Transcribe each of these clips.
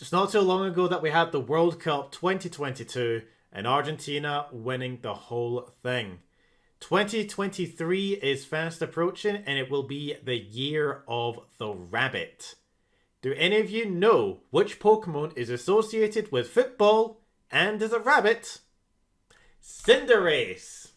It's not too long ago that we had the World Cup 2022 and Argentina winning the whole thing. 2023 is fast approaching and it will be the year of the rabbit. Do any of you know which Pokemon is associated with football and is a rabbit? Cinderace!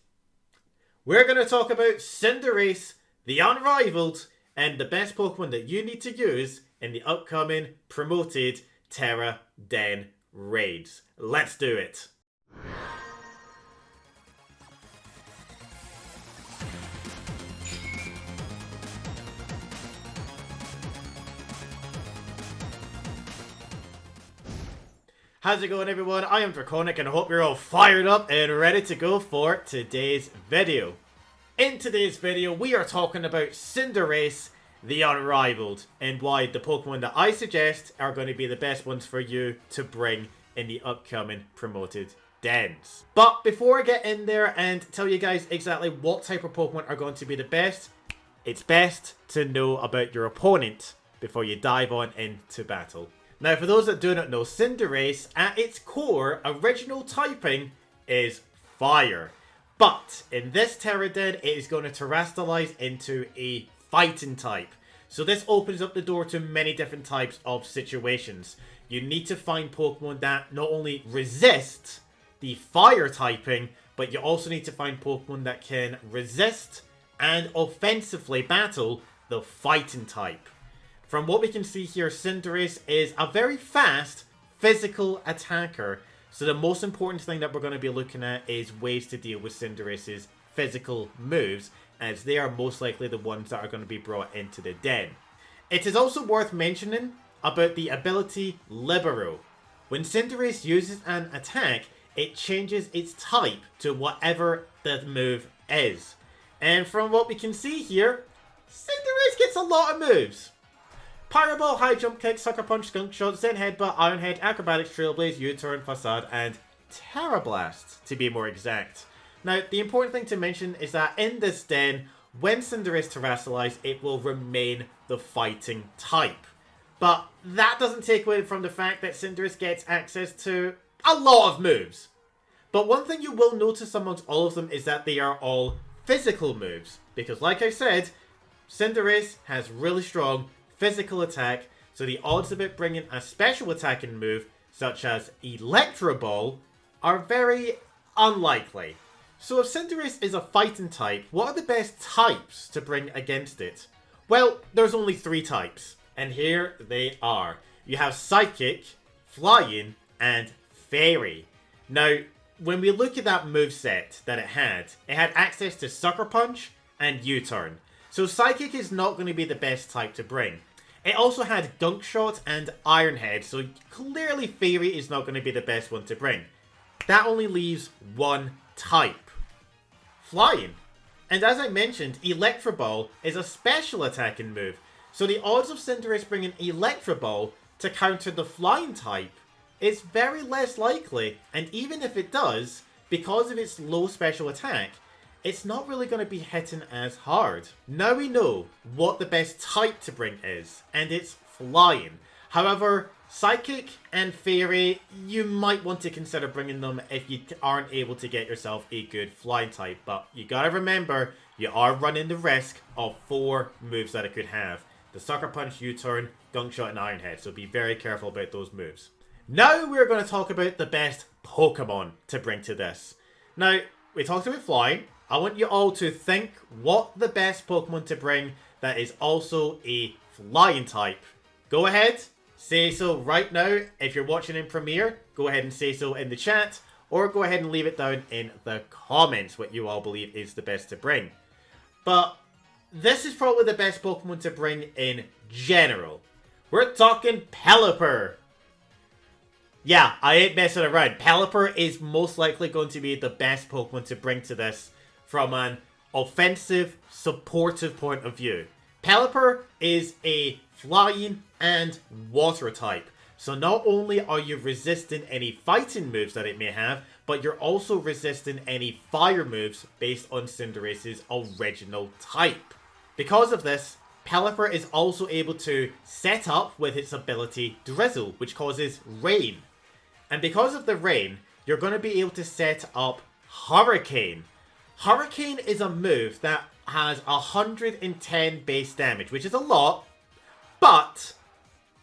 We're going to talk about Cinderace the Unrivalled and the best Pokemon that you need to use in the upcoming promoted Tera Den raids. Let's do it! How's it going, everyone? I am Draconic and I hope you're all fired up and ready to go for today's video. In today's video, we are talking about Cinderace the Unrivalled and why the Pokemon that I suggest are going to be the best ones for you to bring in the upcoming promoted dens. But before I get in there and tell you guys exactly what type of Pokemon are going to be the best, it's best to know about your opponent before you dive on into battle. Now, for those that do not know, Cinderace, at its core, original typing is fire. But in this Tera Den, it is going to terrestrialize into a fighting type. So this opens up the door to many different types of situations. You need to find Pokemon that not only resist the fire typing, but you also need to find Pokemon that can resist and offensively battle the fighting type. From what we can see here, Cinderace is a very fast physical attacker. So the most important thing that we're going to be looking at is ways to deal with Cinderace's physical moves, as they are most likely the ones that are going to be brought into the den. It is also worth mentioning about the ability Libero. When Cinderace uses an attack, it changes its type to whatever the move is. And from what we can see here, Cinderace gets a lot of moves. Pyro Ball, High Jump Kick, Sucker Punch, Skunk Shot, Zen Headbutt, Iron Head, Acrobatics, Trailblaze, U-Turn, Facade, and Tera Blast, to be more exact. Now, the important thing to mention is that in this den, when Cinderace terrestrializes, it will remain the fighting type. But that doesn't take away from the fact that Cinderace gets access to a lot of moves. But one thing you will notice amongst all of them is that they are all physical moves. Because like I said, Cinderace has really strong physical attack, so the odds of it bringing a special attacking move, such as Electro Ball, are very unlikely. So if Cinderace is a fighting type, what are the best types to bring against it? Well, there's only 3 types, and here they are. You have Psychic, Flying, and Fairy. Now, when we look at that moveset that it had access to Sucker Punch and U-Turn. So Psychic is not going to be the best type to bring. It also had Gunk Shot and Iron Head, so clearly Fairy is not going to be the best one to bring. That only leaves one type. Flying. And as I mentioned, Electro Ball is a special attacking move, so the odds of Cinderace bringing Electro Ball to counter the flying type is very less likely, and even if it does, because of its low special attack, it's not really going to be hitting as hard. Now we know what the best type to bring is, and it's Flying. However, Psychic and Fairy, you might want to consider bringing them if you aren't able to get yourself a good Flying type. But you gotta remember, you are running the risk of 4 moves that it could have. The Sucker Punch, U-Turn, Gunk Shot, and Iron Head. So be very careful about those moves. Now we're going to talk about the best Pokemon to bring to this. Now, we talked about Flying. I want you all to think what the best Pokemon to bring that is also a flying type. Go ahead, say so right now. If you're watching in Premiere, go ahead and say so in the chat, or go ahead and leave it down in the comments what you all believe is the best to bring. But this is probably the best Pokemon to bring in general. We're talking Pelipper. Yeah, I ain't messing around. Pelipper is most likely going to be the best Pokemon to bring to this from an offensive, supportive point of view. Pelipper is a flying and water type. So not only are you resisting any fighting moves that it may have, but you're also resisting any fire moves based on Cinderace's original type. Because of this, Pelipper is also able to set up with its ability Drizzle, which causes rain. And because of the rain, you're going to be able to set up Hurricane. Hurricane is a move that has 110 base damage, which is a lot, but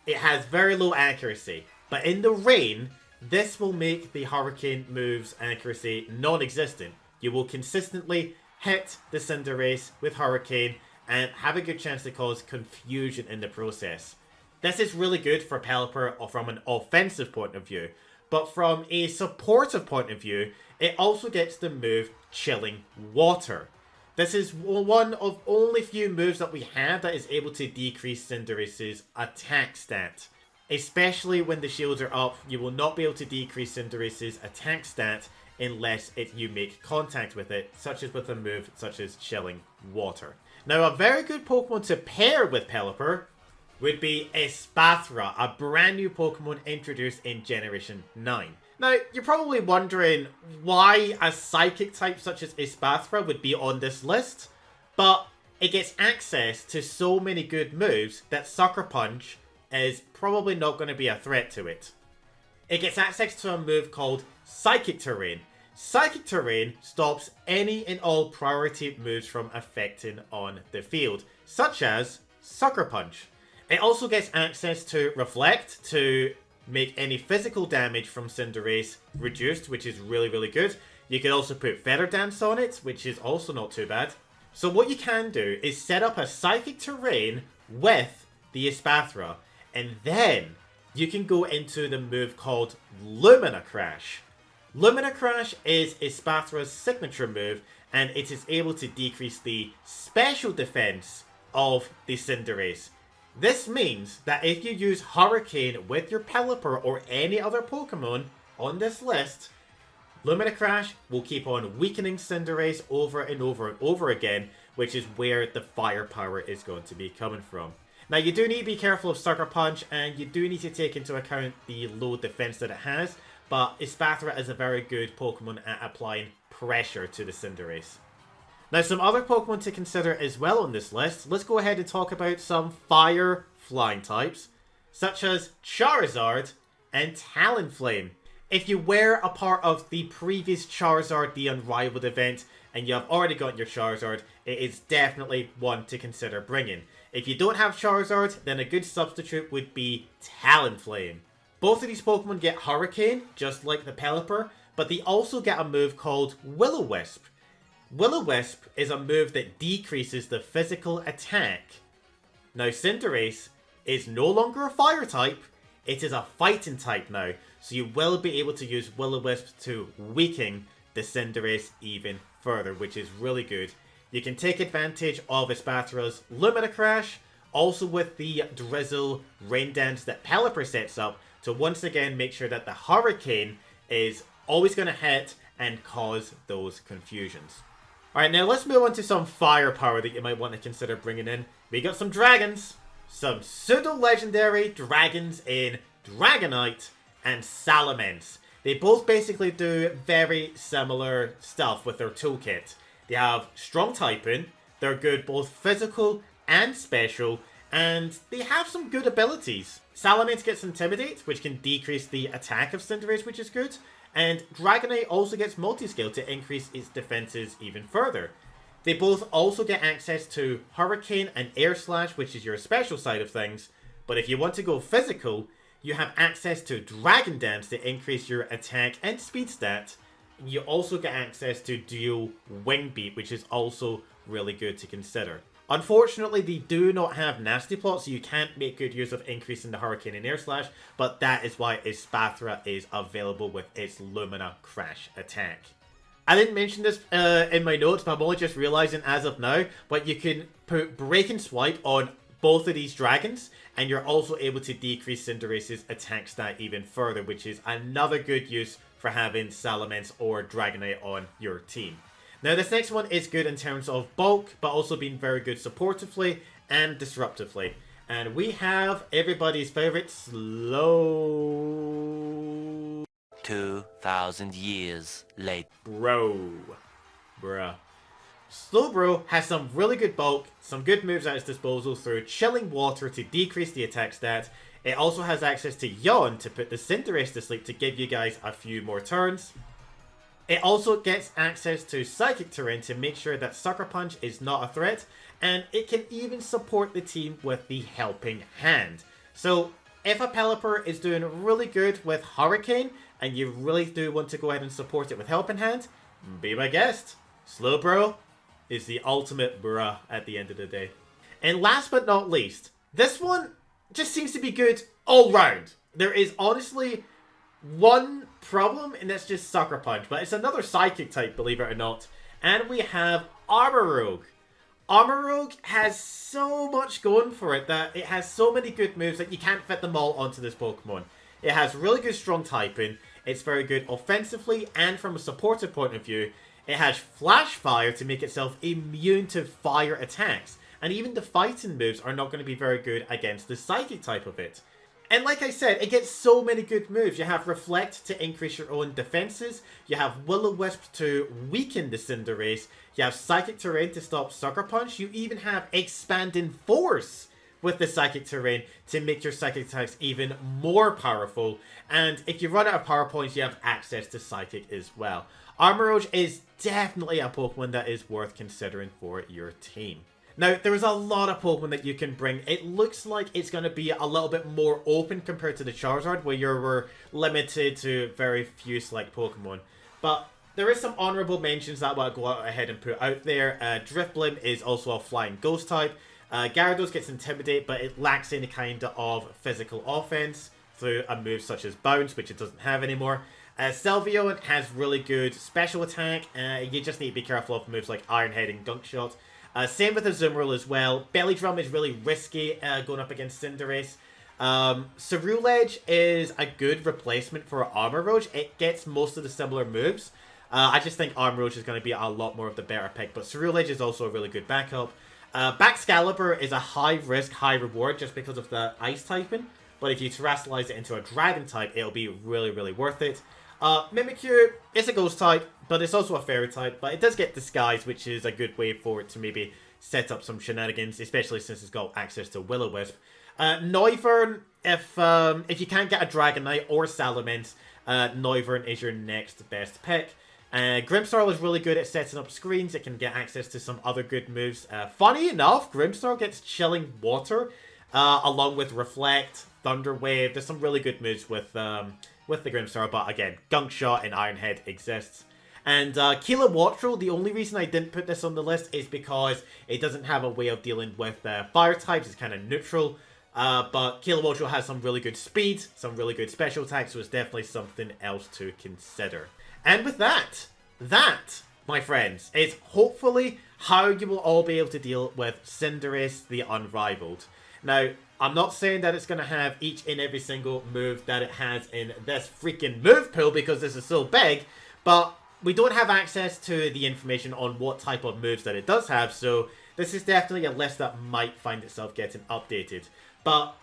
it has very low accuracy. But in the rain, this will make the Hurricane move's accuracy non-existent. You will consistently hit the Cinderace with Hurricane and have a good chance to cause confusion in the process. This is really good for Pelipper from an offensive point of view, but from a supportive point of view, it also gets the move Chilling Water. This is one of only few moves that we have that is able to decrease Cinderace's attack stat. Especially when the shields are up, you will not be able to decrease Cinderace's attack stat unless you make contact with it, such as with a move such as Chilling Water. Now, a very good Pokemon to pair with Pelipper would be Espathra, a brand new Pokemon introduced in Generation 9. Now, you're probably wondering why a Psychic type such as Espathra would be on this list, but it gets access to so many good moves that Sucker Punch is probably not going to be a threat to it. It gets access to a move called Psychic Terrain. Psychic Terrain stops any and all priority moves from affecting on the field, such as Sucker Punch. It also gets access to Reflect to make any physical damage from Cinderace reduced, which is really, really good. You can also put Feather Dance on it, which is also not too bad. So what you can do is set up a Psychic Terrain with the Espathra, and then you can go into the move called Lumina Crash. Lumina Crash is Espathra's signature move, and it is able to decrease the special defense of the Cinderace. This means that if you use Hurricane with your Pelipper or any other Pokemon on this list, Lumina Crash will keep on weakening Cinderace over and over and over again, which is where the firepower is going to be coming from. Now, you do need to be careful of Sucker Punch, and you do need to take into account the low defense that it has, but Espathra is a very good Pokemon at applying pressure to the Cinderace. Now, some other Pokemon to consider as well on this list. Let's go ahead and talk about some fire flying types, such as Charizard and Talonflame. If you were a part of the previous Charizard the Unrivalled event, and you have already got your Charizard, it is definitely one to consider bringing. If you don't have Charizard, then a good substitute would be Talonflame. Both of these Pokemon get Hurricane, just like the Pelipper, but they also get a move called Will-O-Wisp. Will-O-Wisp is a move that decreases the physical attack. Now, Cinderace is no longer a fire type, it is a fighting type now, so you will be able to use Will-O-Wisp to weaken the Cinderace even further, which is really good. You can take advantage of Espathra's Lumina Crash, also with the Drizzle Rain Dance that Pelipper sets up, to once again make sure that the Hurricane is always going to hit and cause those confusions. Alright, now let's move on to some firepower that you might want to consider bringing in. We got some dragons, some pseudo-legendary dragons in Dragonite and Salamence. They both basically do very similar stuff with their toolkit. They have strong typing, they're good both physical and special, and they have some good abilities. Salamence gets Intimidate, which can decrease the attack of Cinderace, which is good. And Dragonite also gets Multiscale to increase its defenses even further. They both also get access to Hurricane and Air Slash, which is your special side of things. But if you want to go physical, you have access to Dragon Dance to increase your attack and speed stat. You also get access to Dual Wing Beat, which is also really good to consider. Unfortunately, they do not have Nasty Plot, so you can't make good use of increasing the Hurricane and Air Slash, but that is why Espathra is available with its Lumina Crash attack. I didn't mention this in my notes, but I'm only just realizing as of now, but you can put Break and Swipe on both of these dragons, and you're also able to decrease Cinderace's attack stat even further, which is another good use for having Salamence or Dragonite on your team. Now, this next one is good in terms of bulk, but also being very good supportively and disruptively. And we have everybody's favorite Slow. 2,000 years later. Bruh. Slowbro has some really good bulk, some good moves at its disposal through Chilling Water to decrease the attack stat. It also has access to Yawn to put the Cinderace to sleep to give you guys a few more turns. It also gets access to Psychic Terrain to make sure that Sucker Punch is not a threat, and it can even support the team with the Helping Hand. So if a Pelipper is doing really good with Hurricane, and you really do want to go ahead and support it with Helping Hand, be my guest. Slowbro is the ultimate bruh at the end of the day. And last but not least, this one just seems to be good all round. There is honestly one problem, and that's just Sucker Punch, but it's another Psychic type, believe it or not. And we have Armorogue. Armorogue has so much going for it that it has so many good moves that you can't fit them all onto this Pokemon. It has really good strong typing, it's very good offensively, and from a supportive point of view, it has Flash Fire to make itself immune to fire attacks. And even the fighting moves are not going to be very good against the Psychic type of it. And like I said, it gets so many good moves. You have Reflect to increase your own defenses. You have Will-O-Wisp to weaken the Cinderace. You have Psychic Terrain to stop Sucker Punch. You even have Expanding Force with the Psychic Terrain to make your Psychic attacks even more powerful. And if you run out of power points, you have access to Psychic as well. Armoroge is definitely a Pokemon that is worth considering for your team. Now, there is a lot of Pokemon that you can bring. It looks like it's going to be a little bit more open compared to the Charizard, where you're limited to very few select Pokemon. But there is some honorable mentions that I want to go ahead and put out there. Drifblim is also a Flying Ghost type. Gyarados gets Intimidate, but it lacks any kind of physical offense through a move such as Bounce, which it doesn't have anymore. Sylveon has really good special attack. You just need to be careful of moves like Iron Head and Gunk Shot. Same with Azumarill as well. Belly Drum is really risky going up against Cinderace. Ceruledge is a good replacement for Armoroge. It gets most of the similar moves. I just think Armoroge is going to be a lot more of the better pick, but Ceruledge is also a really good backup. Baxcalibur is a high risk, high reward just because of the ice typing, but if you terrestrialize it into a dragon type, it'll be really, really worth it. Mimikyu is a ghost type, but it's also a fairy type, but it does get Disguise, which is a good way for it to maybe set up some shenanigans, especially since it's got access to Will-O-Wisp. Noivern, if you can't get a Dragonite or Salamence, Noivern is your next best pick. Grimmsnarl is really good at setting up screens. It can get access to some other good moves. Funny enough, Grimmsnarl gets Chilling Water, along with Reflect, Thunder Wave. There's some really good moves with the Grimmsnarl, but again, Gunk Shot and Iron Head exists. And Kilowattrel, the only reason I didn't put this on the list is because it doesn't have a way of dealing with fire types. It's kind of neutral. But Kilowattrel has some really good speed, some really good special attacks, so it's definitely something else to consider. And with that, my friends, is hopefully how you will all be able to deal with Cinderace the Unrivalled. Now, I'm not saying that it's going to have each and every single move that it has in this freaking move pool because this is so big, but we don't have access to the information on what type of moves that it does have, so this is definitely a list that might find itself getting updated. But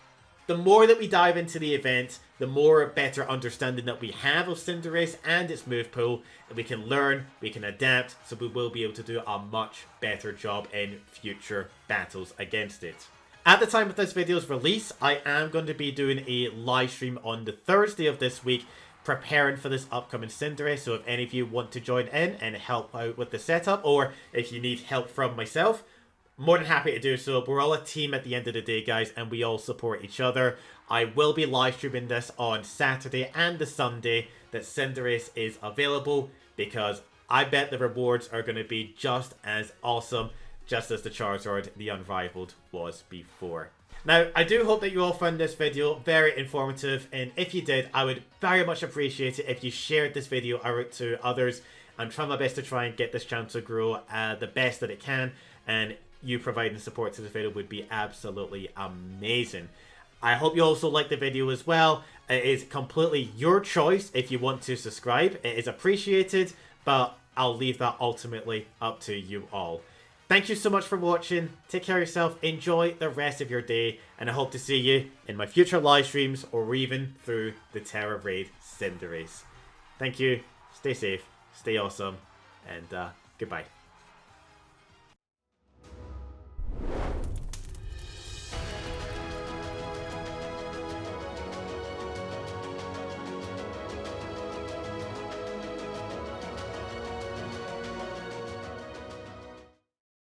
the more that we dive into the event, the more better understanding that we have of Cinderace and its move pool, and we can learn, we can adapt, so we will be able to do a much better job in future battles against it. At the time of this video's release, I am going to be doing a live stream on the Thursday of this week, preparing for this upcoming Cinderace, so if any of you want to join in and help out with the setup, or if you need help from myself, more than happy to do so. We're all a team at the end of the day, guys, and we all support each other. I will be live streaming this on Saturday and the Sunday that Cinderace is available, because I bet the rewards are going to be just as awesome, just as the Charizard the Unrivaled was before. Now, I do hope that you all found this video very informative, and if you did, I would very much appreciate it if you shared this video out to others. I'm trying my best to try and get this channel to grow the best that it can, and you providing support to this video would be absolutely amazing. I hope you also like the video as well. It is completely your choice if you want to subscribe. It is appreciated, but I'll leave that ultimately up to you all. Thank you so much for watching. Take care of yourself. Enjoy the rest of your day. And I hope to see you in my future live streams or even through the Tera Raid Cinderace. Thank you. Stay safe. Stay awesome. And goodbye.